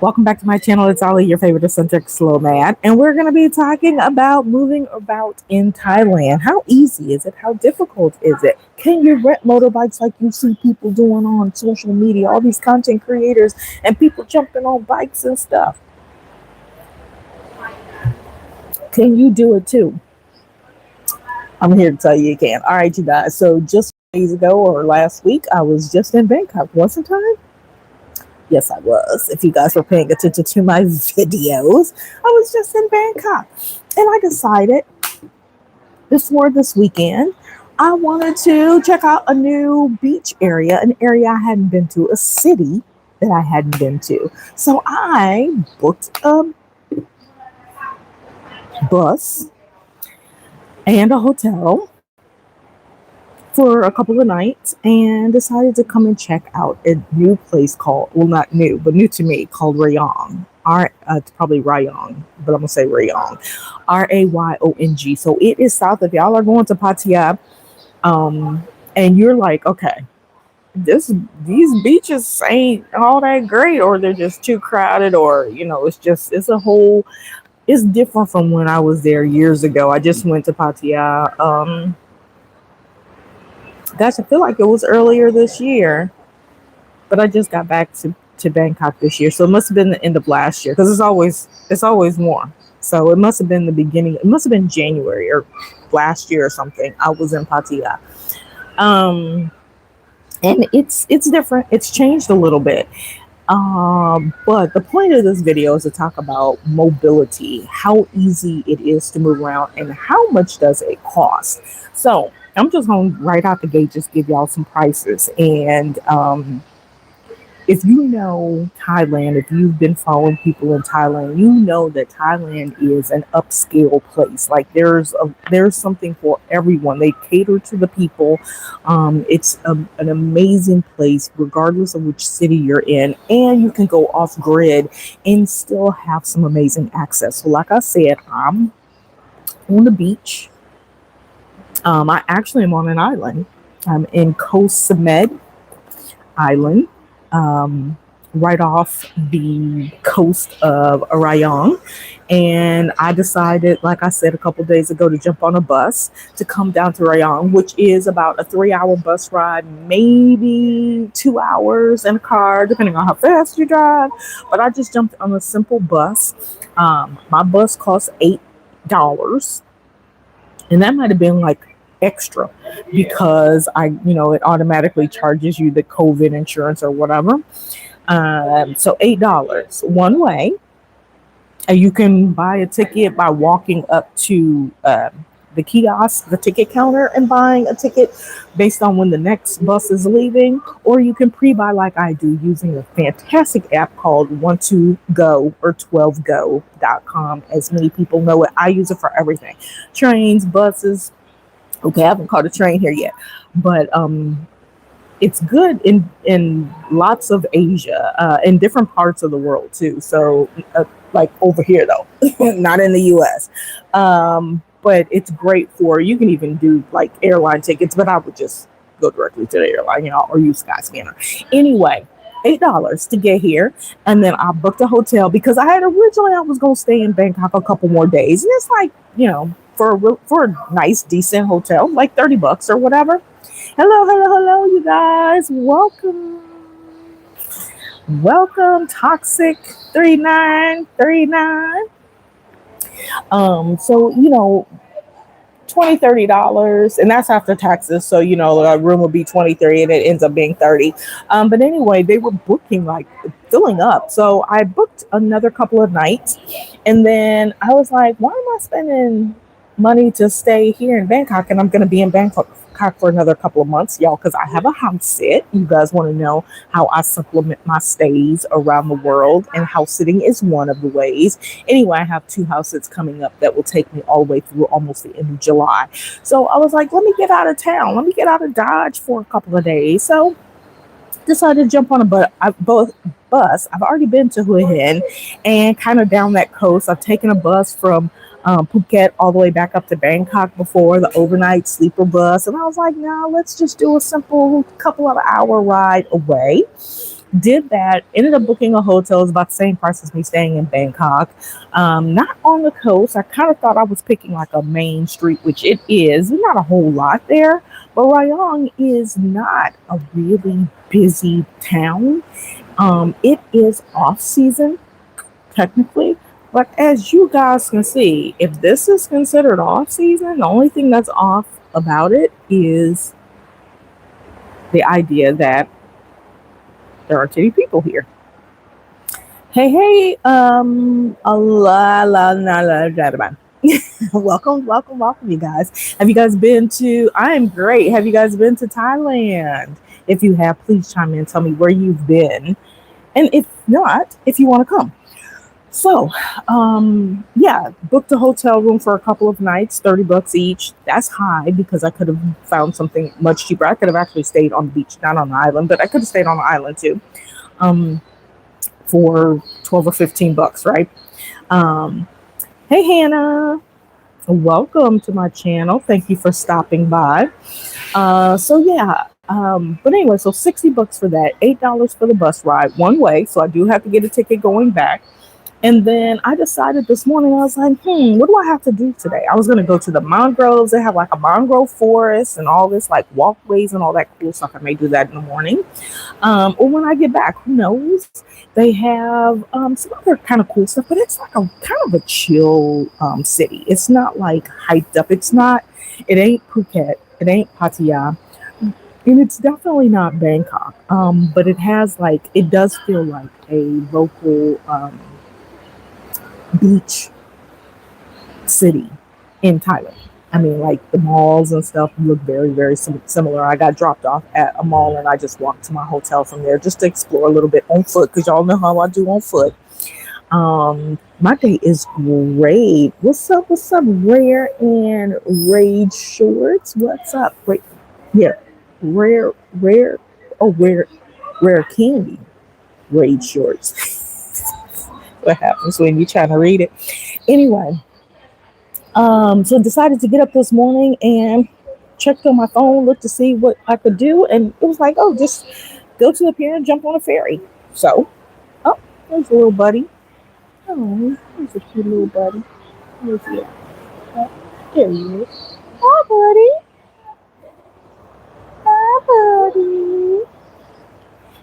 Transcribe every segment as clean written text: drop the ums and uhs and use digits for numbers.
Welcome back to my channel. It's Ali, your favorite eccentric SLO-mad, and we're going to be talking about moving about in Thailand. How easy is it? How difficult is it? Can you rent motorbikes like you see people doing on social media? All these content creators and people jumping on bikes and stuff. Can you do it too? I'm here to tell you can. All right, you guys. So just days ago or last week, I was just in Bangkok, wasn't I? Yes, I was. If you guys were paying attention to my videos, I was just in Bangkok. And I decided before this weekend, I wanted to check out a new beach area, an area I hadn't been to, a city that I hadn't been to. So I booked a bus and a hotel for a couple of nights and decided to come and check out a new place called, well, not new, but new to me, called Rayong. It's probably Rayong, but I'm going to say Rayong. Rayong. So it is south. If y'all are going to Pattaya, and you're like, okay, these beaches ain't all that great, or they're just too crowded, or, it's different from when I was there years ago. I just went to Pattaya, gosh, I feel like it was earlier this year, but I just got back to Bangkok this year. So it must have been the end of last year, because it's always warm. So it must have been the beginning. It must have been January or last year or something. I was in Pattaya. And it's different. It's changed a little bit. But the point of this video is to talk about mobility, how easy it is to move around, and how much does it cost. So I'm just going to right out the gate just give y'all some prices. And if you know Thailand, if you've been following people in Thailand, you know that Thailand is an upscale place. Like there's something for everyone. They cater to the people. It's an amazing place, regardless of which city you're in, and you can go off grid and still have some amazing access. So like I said, I'm on the beach. I actually am on an island. I'm in Koh Samet Island, right off the coast of Rayong. And I decided, like I said a couple days ago, to jump on a bus to come down to Rayong, which is about a 3-hour bus ride, maybe 2 hours in a car, depending on how fast you drive. But I just jumped on a simple bus. My bus cost $8. And that might have been like extra because it automatically charges you the COVID insurance or whatever. So $8 one way. You can buy a ticket by walking up to the kiosk, the ticket counter, and buying a ticket based on when the next bus is leaving, or you can pre-buy like I do using a fantastic app called 12go or 12go.com, as many people know it. I use it for everything: trains, buses. Okay, I haven't caught a train here yet, but it's good in lots of Asia, in different parts of the world too. So, like over here though, not in the U.S. But it's great for, you can even do like airline tickets, but I would just go directly to the airline, or use Skyscanner. Anyway, $8 to get here, and then I booked a hotel because I was going to stay in Bangkok a couple more days, and it's like, for a nice, decent hotel, like $30 or whatever. Hello, you guys. Welcome, Toxic 3939. So, $20-$30, and that's after taxes. So, a room will be 23 and it ends up being 30. But anyway, they were booking, like filling up. So I booked another couple of nights, and then I was like, why am I spending money to stay here in Bangkok, and I'm going to be in Bangkok for another couple of months, y'all, because I have a house sit. You guys want to know how I supplement my stays around the world, and house sitting is one of the ways. Anyway, I have 2 house sits coming up that will take me all the way through almost the end of July. So I was like, let me get out of town. Let me get out of Dodge for a couple of days. So decided to jump on a bus. I've already been to Hue Hin and kind of down that coast. I've taken a bus from Phuket all the way back up to Bangkok before, the overnight sleeper bus. And I was like, no, let's just do a simple couple of hour ride away. Did that, ended up booking a hotel. It was about the same price as me staying in Bangkok. Not on the coast. I kind of thought I was picking like a main street, which it is. There's not a whole lot there, but Rayong is not a really busy town. It is off season, technically. But as you guys can see, if this is considered off season, the only thing that's off about it is the idea that there aren't any people here. Hey, Allah, la, la, la, la, la. Welcome, you guys. Have you guys been to? I am great. Have you guys been to Thailand? If you have, please chime in. Tell me where you've been, and if not, if you want to come. So, yeah, booked a hotel room for a couple of nights, $30 each. That's high because I could have found something much cheaper. I could have actually stayed on the beach, not on the island, but I could have stayed on the island too. For 12 or $15, right? Hey, Hannah. Welcome to my channel. Thank you for stopping by. But anyway, so $60 for that, $8 for the bus ride one way. So I do have to get a ticket going back. And then I decided this morning, I was like, what do I have to do today? I was going to go to the mangroves. They have like a mangrove forest and all this like walkways and all that cool stuff. I may do that in the morning. Or when I get back, who knows? They have some other kind of cool stuff, but it's like a kind of a chill city. It's not like hyped up. It ain't Phuket. It ain't Pattaya. And it's definitely not Bangkok. But it does feel like a local beach city in Thailand. I mean, like the malls and stuff look very, very similar. I got dropped off at a mall and I just walked to my hotel from there just to explore a little bit on foot because y'all know how I do on foot. My day is great. What's up, Rare and Rage Shorts? What's up? Wait, yeah, Rare Candy, Rage Shorts. What happens when you're trying to read it. Anyway, so I decided to get up this morning and checked on my phone, looked to see what I could do, and it was like, oh, just go to the pier and jump on a ferry. So, oh, there's a little buddy. Oh, there's a cute little buddy. Where's he at? Oh, there he is. Hi, buddy. Hi, buddy.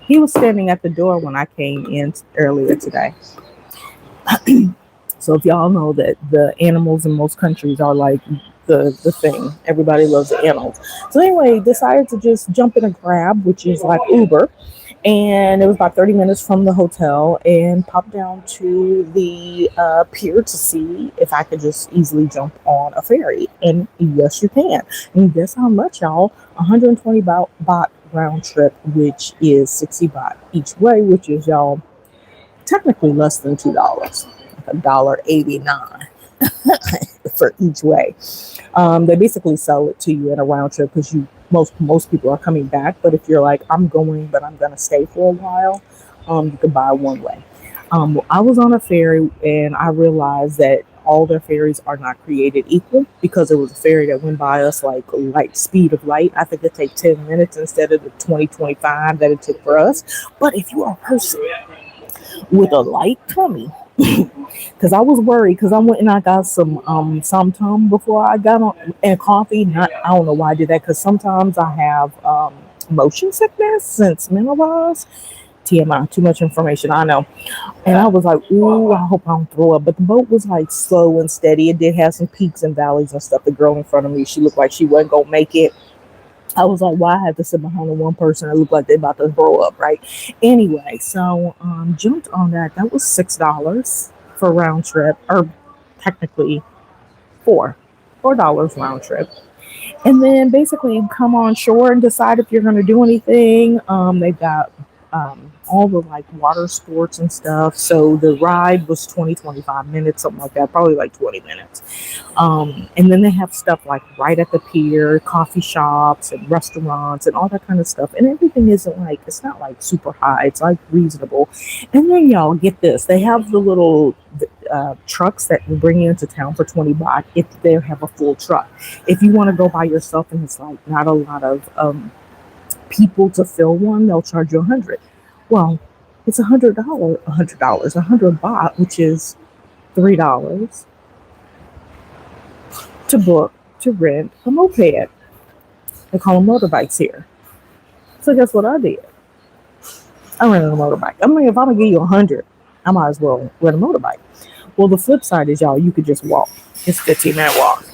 He was standing at the door when I came in earlier today. So if y'all know that the animals in most countries are like the thing, everybody loves the animals. So anyway, decided to just jump in a Grab, which is like Uber, and it was about 30 minutes from the hotel, and popped down to the pier to see if I could just easily jump on a ferry. And yes, you can. And guess how much, y'all? 120 baht round trip, which is 60 baht each way, which is, y'all, technically less than $2, like $1.89 for each way. They basically sell it to you in a round trip because most people are coming back. But if you're like, I'm going, but I'm gonna stay for a while, you can buy one way. I was on a ferry and I realized that all their ferries are not created equal because there was a ferry that went by us like light speed of light. I think it take 10 minutes instead of the 20-25 that it took for us. But if you are a person with a light tummy, because I was worried because I went and I got some somtum before I got on and coffee. I don't know why I did that because sometimes I have motion sickness since menopause. TMI, too much information, I know. And I was like, ooh, I hope I don't throw up. But the boat was like slow and steady. It did have some peaks and valleys and stuff. The girl in front of me, she looked like she wasn't gonna make it. I was like, why I had to sit behind the one person that looked like they about to throw up, right? Anyway, so jumped on that. That was $6 for round trip, or technically $4 round trip. And then basically you come on shore and decide if you're going to do anything. They've got all the like water sports and stuff. So the ride was 25 minutes, something like that, probably like 20 minutes. And then they have stuff like right at the pier, coffee shops and restaurants and all that kind of stuff. And everything isn't like, it's not like super high. It's like reasonable. And then y'all get this. They have the little trucks that will bring you into town for 20 baht if they have a full truck. If you want to go by yourself and it's like not a lot of people to fill one, they'll charge you 100. Well, It's $100, which is $3 to book, to rent a moped. They call them motorbikes here. So guess what I did? I rented a motorbike. I mean, if I'm gonna give you 100, I might as well rent a motorbike. Well, the flip side is, y'all, you could just walk. It's a 15-minute walk.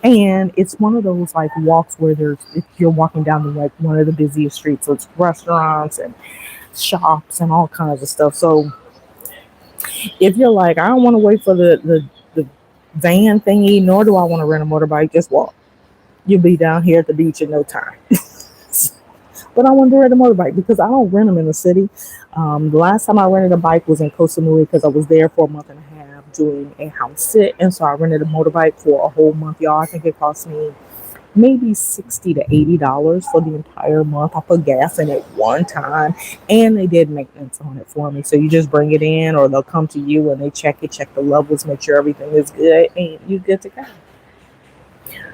And it's one of those like walks where if you're walking down the like one of the busiest streets, so it's restaurants and shops and all kinds of stuff. So if you're like, I don't want to wait for the van thingy, nor do I want to rent a motorbike, just walk. You'll be down here at the beach in no time. But I wanted to rent a motorbike because I don't rent them in the city. The last time I rented a bike was in Koh Samui because I was there for a month and a half doing a house sit, and so I rented a motorbike for a whole month, y'all. I think it cost me maybe $60 to $80 for the entire month. I put gas in it one time, and they did maintenance on it for me. So you just bring it in, or they'll come to you and they check the levels, make sure everything is good, and you're good to go.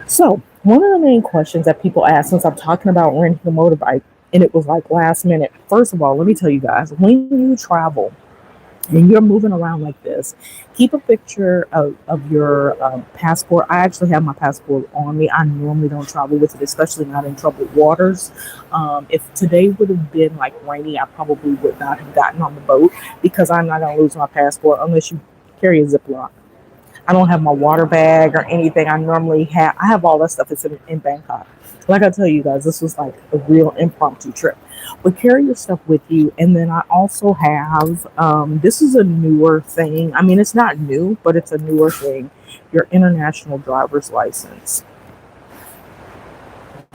So one of the main questions that people ask, since I'm talking about renting a motorbike, and it was like last minute. First of all, let me tell you guys, when you travel and you're moving around like this, keep a picture of your passport. I actually have my passport on me. I normally don't travel with it, especially not in troubled waters. If today would have been like rainy, I probably would not have gotten on the boat because I'm not going to lose my passport unless you carry a Ziploc. I don't have my water bag or anything. I have all that stuff. It's in Bangkok. Like I tell you guys, this was like a real impromptu trip. But carry your stuff with you. And then I also have, this is a newer thing. I mean, it's not new, but it's a newer thing. Your international driver's license.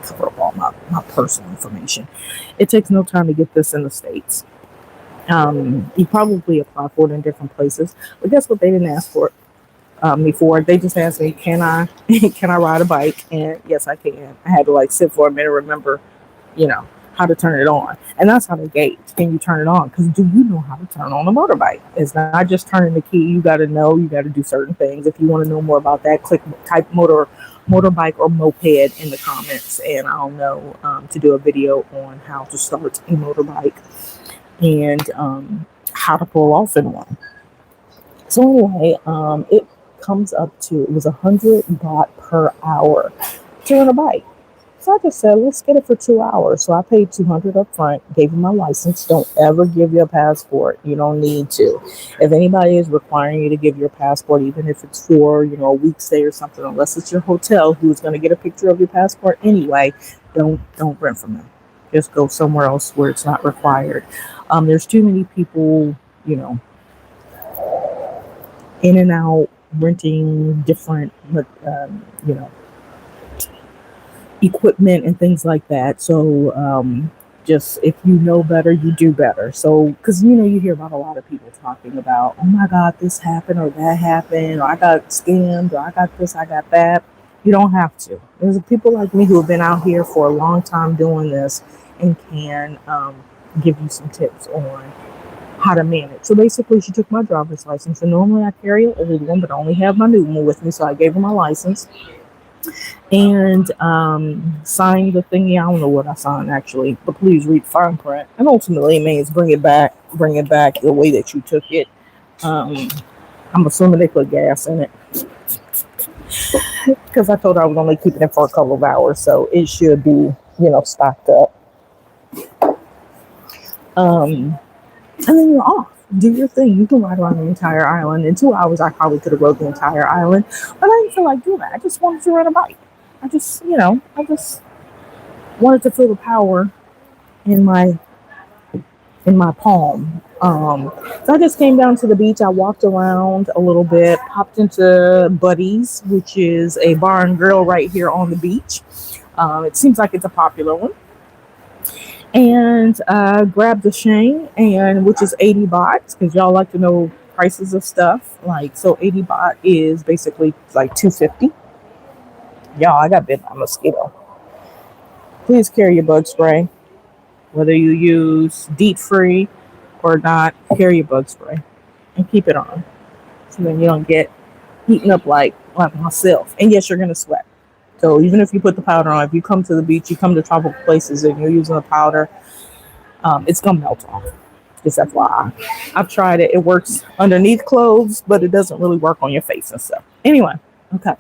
Cover up all my personal information. It takes no time to get this in the States. You probably apply for it in different places. But guess what? They didn't ask for it. Me for it. They just asked me, can I ride a bike? And yes, I can. I had to like sit for a minute, remember, how to turn it on. And that's how they gauge. Can you turn it on? Because do you know how to turn on a motorbike? It's not just turning the key. You got to know. You got to do certain things. If you want to know more about that, type motorbike or moped in the comments, and I'll know to do a video on how to start a motorbike and how to pull off in one. So anyway, it comes up to, it was 100 baht per hour to rent a bike. So I just said, let's get it for 2 hours. So I paid 200 up front, gave him my license. Don't ever give your passport. You don't need to. If anybody is requiring you to give your passport, even if it's for, a week stay or something, unless it's your hotel who's going to get a picture of your passport anyway, don't rent from them. Just go somewhere else where it's not required. There's too many people, in and out, renting different, equipment and things like that. So just if you know better, you do better. So because you hear about a lot of people talking about, oh my God, this happened or that happened, or I got scammed, or I got this, I got that. You don't have to. There's people like me who have been out here for a long time doing this and can give you some tips on how to manage. So basically, she took my driver's license, and normally I carry an old one, but I only have my new one with me. So I gave her my license and signed the thingy. I don't know what I signed actually, but please read fine print. And ultimately, it means bring it back the way that you took it. I'm assuming they put gas in it because I told her I was only keeping it for a couple of hours, so it should be stocked up. And then you're off. Do your thing. You can ride around the entire island. In 2 hours, I probably could have rode the entire island, but I didn't feel like doing that. I just wanted to ride a bike. I just wanted to feel the power in my palm. So I just came down to the beach. I walked around a little bit, popped into Buddy's, which is a bar and grill right here on the beach. It seems like it's a popular one. And grabbed the Shane, which is 80 baht, because y'all like to know prices of stuff. So 80 baht is basically like $2.50. Y'all, I got bit by a mosquito. Please carry your bug spray, whether you use DEET free or not. Carry your bug spray and keep it on, so then you don't get eaten up like myself. And yes, you're gonna sweat. So even if you put the powder on, if you come to the beach, you come to tropical places and you're using the powder, it's going to melt off. Just FYI. I've tried it. It works underneath clothes, but it doesn't really work on your face and stuff. Anyway, okay.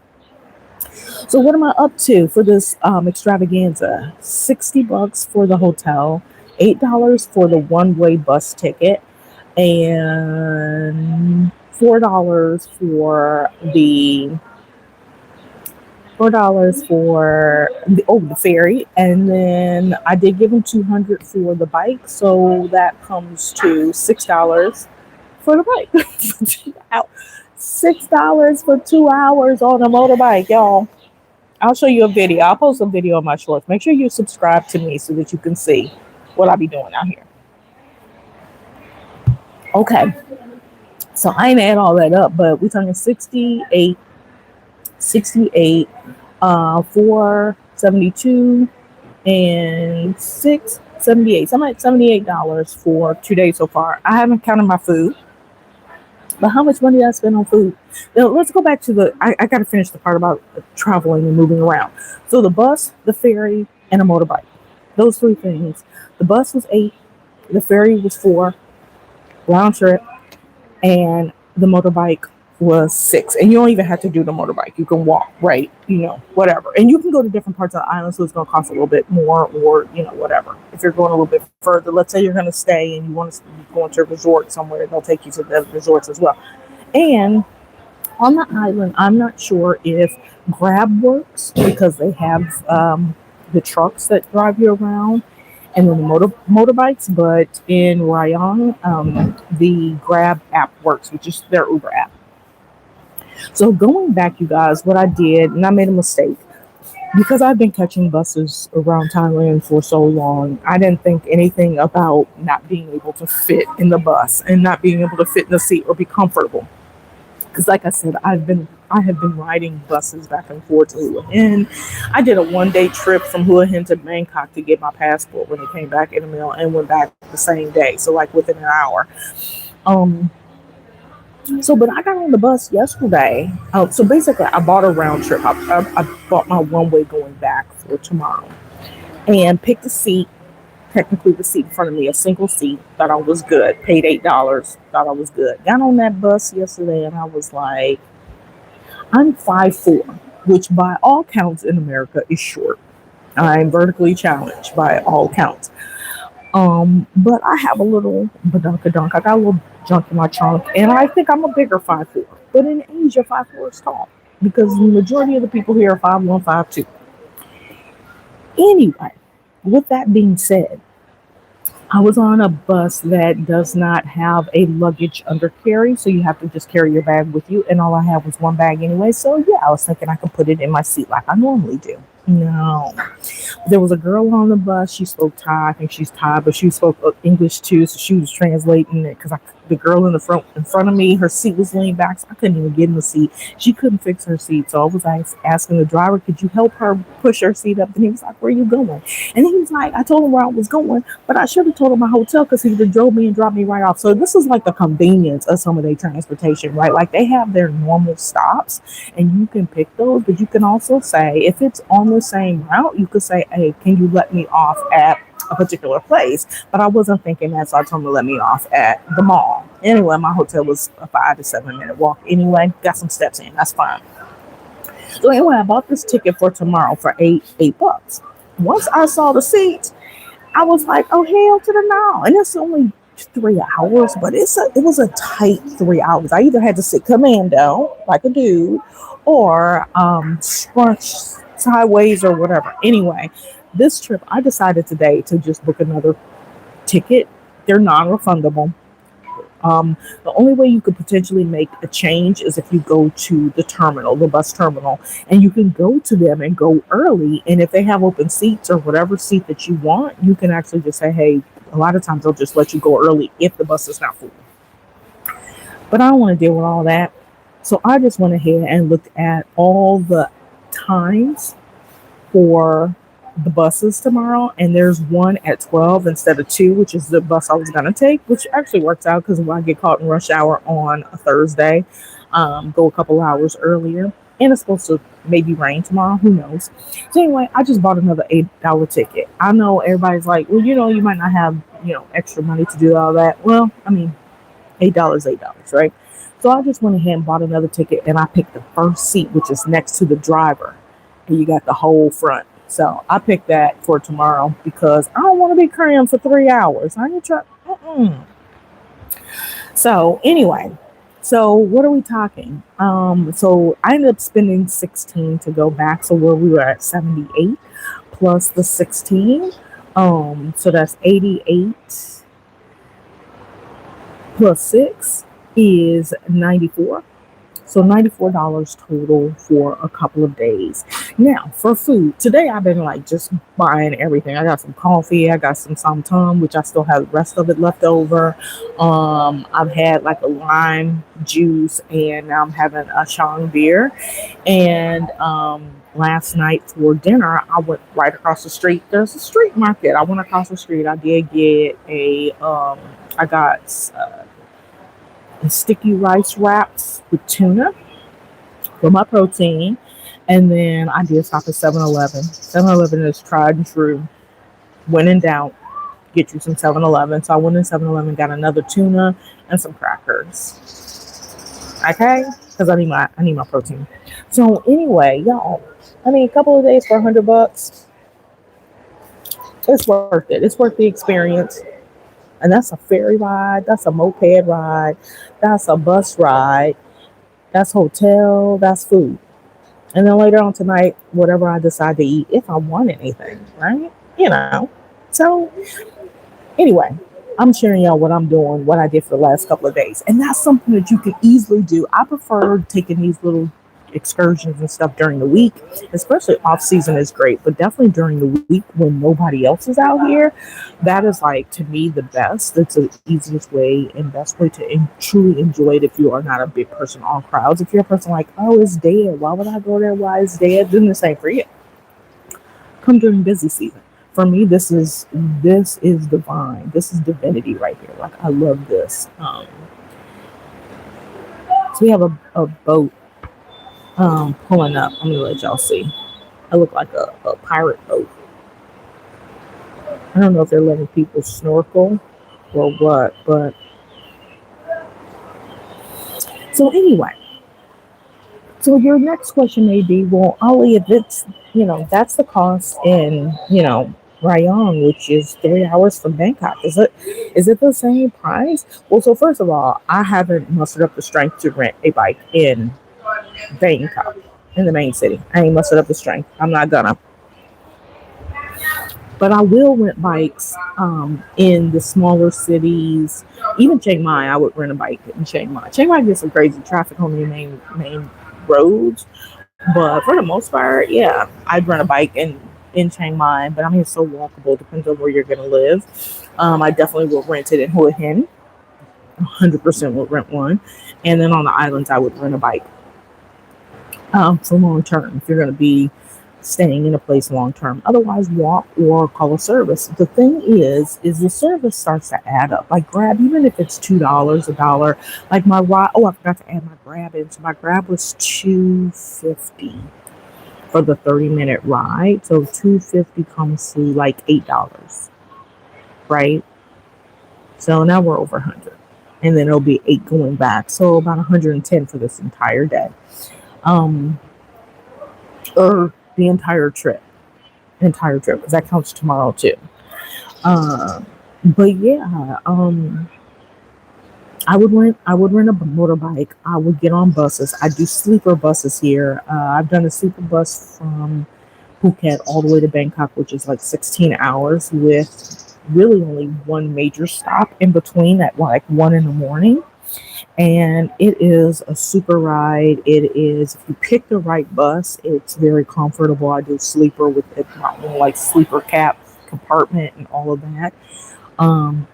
So what am I up to for this extravaganza? $60 for the hotel, $8 for the one-way bus ticket, and $4 for the ferry, and then I did give him 200 for the bike, so that comes to $6 for the bike. $6 for 2 hours on a motorbike, y'all. I'll show you a video. I'll post a video of my shorts. Make sure you subscribe to me so that you can see what I'll be doing out here. Okay. So I ain't add all that up, but we're talking 68, 472, and 678. So I'm at $78 for 2 days so far. I haven't counted my food. But how much money did I spend on food? Now, let's go back to I got to finish the part about traveling and moving around. So the bus, the ferry, and a motorbike. Those three things. The bus was $8. The ferry was $4. Round trip. And the motorbike was $6. And you don't even have to do the motorbike. You can walk, right? Whatever. And you can go to different parts of the island, so it's going to cost a little bit more, or, whatever. If you're going a little bit further, let's say you're going to stay and you want to go into a resort somewhere, they'll take you to the resorts as well. And on the island, I'm not sure if Grab works, because they have the trucks that drive you around, and then the motorbikes. But in Rayong, the Grab app works, which is their Uber app. So going back, you guys, what I did, and I made a mistake, because I've been catching buses around Thailand for so long. I didn't think anything about not being able to fit in the bus and not being able to fit in the seat or be comfortable. Because like I said, I have been riding buses back and forth to Hua Hin. I did a one-day trip from Hua Hin to Bangkok to get my passport when it came back in the mail, and went back the same day. So like within an hour. But I got on the bus yesterday. So basically, I bought a round trip. I bought my one-way going back for tomorrow, and picked a seat. Technically, the seat in front of me, a single seat. Thought I was good. Paid $8. Thought I was good. Got on that bus yesterday, and I was like, I'm 5'4", which by all counts in America is short. I'm vertically challenged by all counts. But I have a little badunkadunk. I got a little junk in my trunk, and I think I'm a bigger 5'4". But in Asia, 5'4" is tall, because the majority of the people here are 5'1", 5'2". Anyway, with that being said, I was on a bus that does not have a luggage undercarry, so you have to just carry your bag with you, and all I had was one bag anyway. So yeah, I was thinking I could put it in my seat like I normally do. No. There was a girl on the bus. She spoke Thai. I think she's Thai, but she spoke English too, so she was translating it, because the girl in front of me, her seat was leaned back, so I couldn't even get in the seat. She couldn't fix her seat, so I was asking the driver, could you help her push her seat up? And he was like, where are you going? And he was like, I told him where I was going, but I should have told him my hotel, because he would have drove me and dropped me right off. So this is like the convenience of some of their transportation, right? Like they have their normal stops, and you can pick those, but you can also say, if it's on the same route, you could say, hey, can you let me off at a particular place? But I wasn't thinking that, so I told him to let me off at the mall. Anyway, my hotel was a 5 to 7 minute walk anyway. Got some steps in, that's fine. So anyway, I bought this ticket for tomorrow for $8. Once I saw the seats, I was like, oh, hell to the no. And it's only 3 hours, but it was a tight 3 hours. I either had to sit commando like a dude, or scrunch sideways or whatever. Anyway, this trip, I decided today to just book another ticket. They're non-refundable. The only way you could potentially make a change is if you go to the terminal, the bus terminal, and you can go to them and go early. And if they have open seats or whatever seat that you want, you can actually just say, hey, a lot of times they'll just let you go early if the bus is not full. But I don't want to deal with all that. So I just went ahead and looked at all the times for the buses tomorrow, and there's one at 12 instead of 2, which is the bus I was going to take, which actually works out, because when I get caught in rush hour on a Thursday, go a couple hours earlier. and it's supposed to maybe rain tomorrow. Who knows? So anyway, I just bought another $8 ticket. I know everybody's like, well, you might not have extra money to do all that. Well, I mean, $8, $8, right? So I just went ahead and bought another ticket, and I picked the first seat, which is next to the driver, and you got the whole front. So I picked that for tomorrow because I don't want to be crammed for 3 hours. I need to. So anyway, so what are we talking? So I ended up spending 16 to go back. So where we were at 78 plus the 16. So that's 88 plus 6 is 94. So $94 total for a couple of days. Now for food, today I've been like just buying everything. I got some coffee, I got some samtam, which I still have the rest of it left over. I've had like a lime juice, and now I'm having a Chang beer. And last night for dinner, I went right across the street. There's a street market. I went across the street. I did get I got sticky rice wraps with tuna for my protein. And then I did stop at 7-Eleven. 7-Eleven is tried and true. When in doubt, get you some 7-Eleven. So I went in 7-Eleven, got another tuna and some crackers. Okay? Because I need my protein. So anyway, y'all, I mean, a couple of days for $100, it's worth it. It's worth the experience. And that's a ferry ride. That's a moped ride. That's a bus ride. That's hotel. That's food. And then later on tonight, whatever I decide to eat, if I want anything, right? So anyway, I'm sharing y'all what I'm doing, what I did for the last couple of days. And that's something that you can easily do. I prefer taking these little excursions and stuff during the week, especially off season is great, but definitely during the week when nobody else is out here, that is like, to me, the best. It's the easiest way and best way to truly enjoy it if you are not a big person on crowds. If you're a person like, oh, it's dead, why would I go there, why it's dead, then this ain't for you. Come during busy season. For me, this is divine. This is divinity right here. Like, I love this. So we have a boat pulling up. I'm gonna let y'all see. I look like a pirate boat. I don't know if they're letting people snorkel or what, but so anyway. So your next question may be, well, Ollie, if it's that's the cost in Rayong, which is 3 hours from Bangkok. Is it the same price? Well, so first of all, I haven't mustered up the strength to rent a bike in Bangkok, in the main city. I ain't mustered up the strength. I'm not gonna. But I will rent bikes in the smaller cities. Even Chiang Mai, I would rent a bike in Chiang Mai. Chiang Mai gets some crazy traffic on the main roads. But for the most part, yeah, I'd rent a bike in Chiang Mai. But I mean, it's so walkable. Depends on where you're going to live. I definitely will rent it in Hua Hin. 100% will rent one. And then on the islands, I would rent a bike for long term. If you're going to be staying in a place long term, otherwise walk or call a service. The thing is the service starts to add up. Like Grab, even if it's $2, $1, like my ride. Oh, I forgot to add my Grab in. So my Grab was $2.50 for the 30-minute ride. So $2.50 comes to like $8, right? So now we're over 100, and then it'll be 8 going back. So about 110 for this entire day. Or the entire trip, because that counts tomorrow too. But yeah, I would rent a motorbike. I would get on buses. I do sleeper buses here. I've done a sleeper bus from Phuket all the way to Bangkok, which is like 16 hours with really only one major stop in between at like 1 a.m. And it is a super ride. It is, if you pick the right bus, it's very comfortable. I do sleeper with my own like sleeper cap compartment and all of that.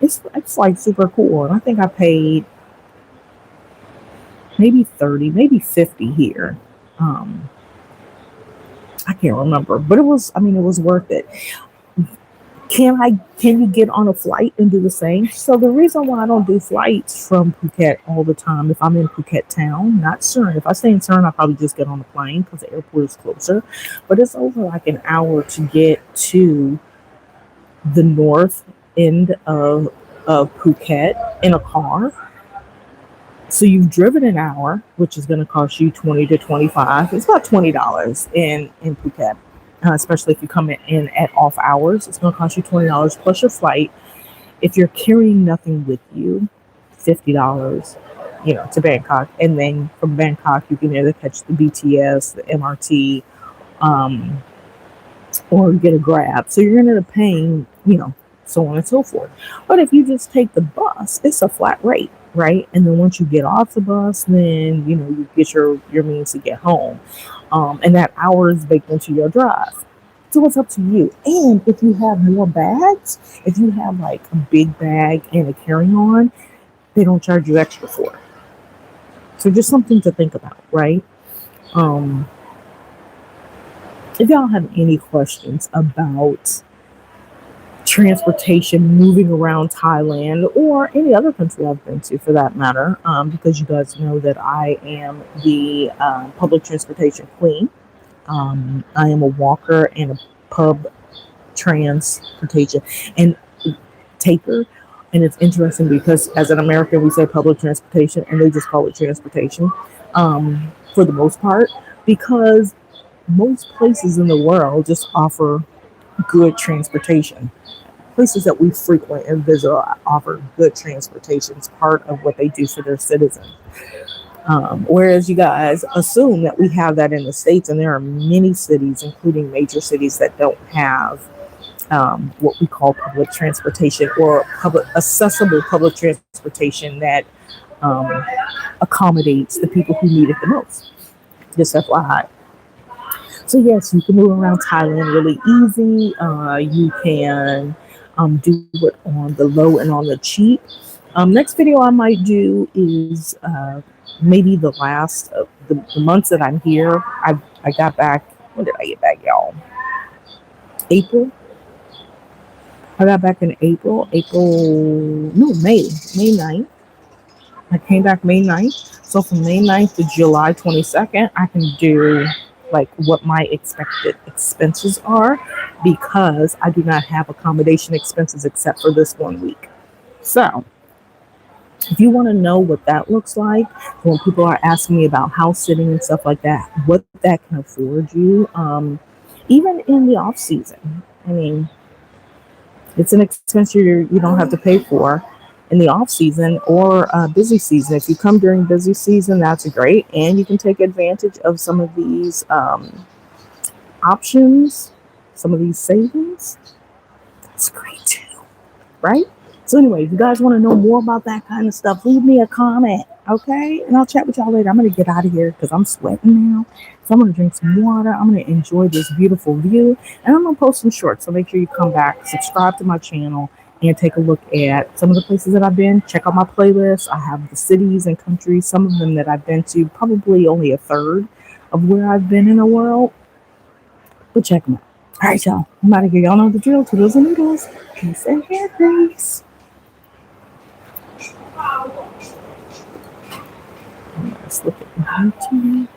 It's like super cool. And I think I paid maybe 30, maybe 50 here. I can't remember, but it was worth it. Can you get on a flight and do the same? So the reason why I don't do flights from Phuket all the time, if I'm in Phuket town, not CERN. If I stay in CERN, I'll probably just get on the plane because the airport is closer. But it's over like an hour to get to the north end of Phuket in a car. So you've driven an hour, which is going to cost you 20 to 25. It's about $20 in Phuket, especially if you come in at off hours. It's going to cost you $20 plus your flight. If you're carrying nothing with you, $50, to Bangkok. And then from Bangkok, you can either catch the BTS, the MRT, um, or get a grab. So you're going to end up paying, so on and so forth. But if you just take the bus, it's a flat rate, right? And then once you get off the bus, then you get your means to get home, and that hour is baked into your drive. So it's up to you. And if you have more bags, if you have like a big bag and a carry-on, they don't charge you extra for it. So just something to think about, right? Um, if y'all have any questions about transportation, moving around Thailand or any other country I've been to for that matter, because you guys know that I am the public transportation queen. I am a walker and a pub transportation and taker. And it's interesting because as an American, we say public transportation and they just call it transportation, for the most part, because most places in the world just offer good transportation. Places that we frequent and visit offer good transportation. It's part of what they do for their citizens. Whereas you guys assume that we have that in the States, and there are many cities, including major cities, that don't have what we call public transportation or accessible public transportation that um, accommodates the people who need it the most. Just FYI. So yes, you can move around Thailand really easy. You can do it on the low and on the cheap. Next video I might do is maybe the last of the months that I'm here. I got back. When did I get back, y'all? April. I got back in April. No, May 9th. I came back May 9th. So from May 9th to July 22nd, I can do like what my expected expenses are because I do not have accommodation expenses except for this 1 week. So if you want to know what that looks like, when people are asking me about house sitting and stuff like that, what that can afford you, even in the off season. I mean, it's an expense you don't have to pay for in the off season or busy season. If you come during busy season, that's great, and you can take advantage of some of these options, some of these savings. That's great too, right? So anyway, if you guys want to know more about that kind of stuff, leave me a comment, okay? And I'll chat with y'all later. I'm going to get out of here because I'm sweating now. So I'm going to drink some water. I'm going to enjoy this beautiful view. And I'm going to post some shorts. So make sure you come back, subscribe to my channel, and take a look at some of the places that I've been. Check out my playlist. I have the cities and countries, some of them that I've been to, probably only a third of where I've been in the world. But check them out. All right, y'all. I'm out of here. Y'all know the drill. Toodles and noodles. Peace and hair grease. Let's look at YouTube.